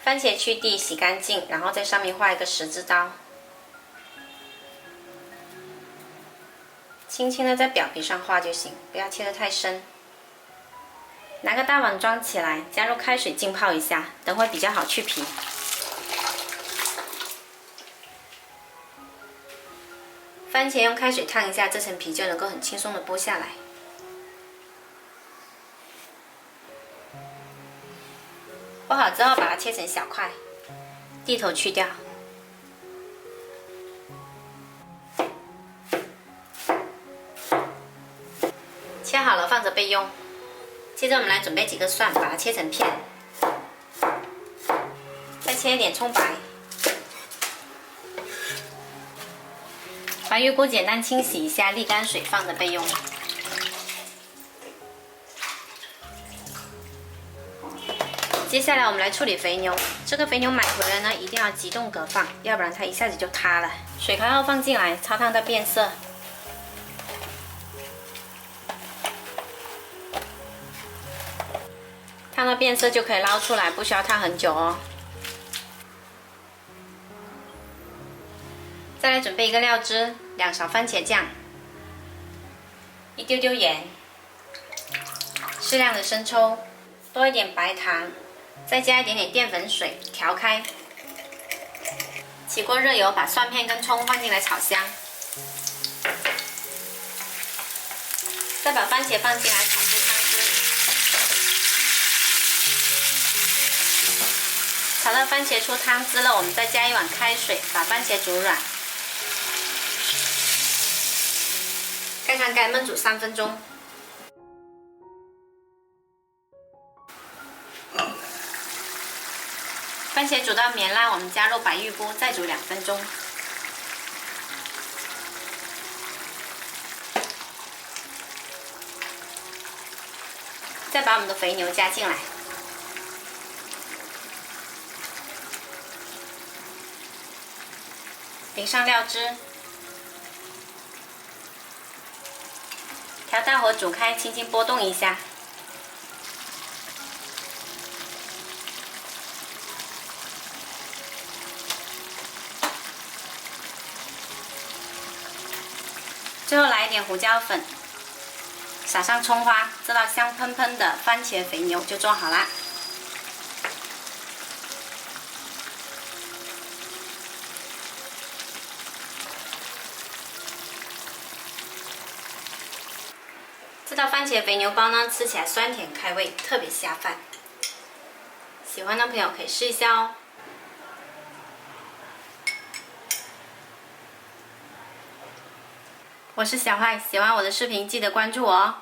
番茄去蒂洗干净，然后在上面画一个十字刀，轻轻的在表皮上画就行，不要切得太深。拿个大碗装起来，加入开水浸泡一下，等会比较好去皮。番茄用开水烫一下，这层皮就能够很轻松的剥下来。剥好之后，把它切成小块，蒂头去掉。切好了，放着备用。接着我们来准备几个蒜，把它切成片，再切一点葱白。把鱼骨简单清洗一下，沥干水，放着备用。接下来我们来处理肥牛，这个肥牛买回来呢，一定要急冻隔放，要不然它一下子就塌了。水开后放进来，焯烫到变色。烫到变色就可以捞出来，不需要烫很久哦。再来准备一个料汁，2勺番茄酱，一丢丢盐，适量的生抽，多一点白糖。再加一点点淀粉水，调开。起锅热油，把蒜片跟葱放进来炒香，再把番茄放进来炒出汤汁。炒到番茄出汤汁了，我们再加1碗开水，把番茄煮软，盖上盖焖煮3分钟。番茄煮到绵烂，我们加入白玉菇，再煮2分钟。再把我们的肥牛加进来，淋上料汁，调大火煮开，轻轻拨动一下。最后来一点胡椒粉，撒上葱花，这道香喷喷的番茄肥牛就做好啦。这道番茄肥牛包呢，吃起来酸甜开胃，特别下饭。喜欢的朋友可以试一下哦。我是小坏，喜欢我的视频记得关注我哦。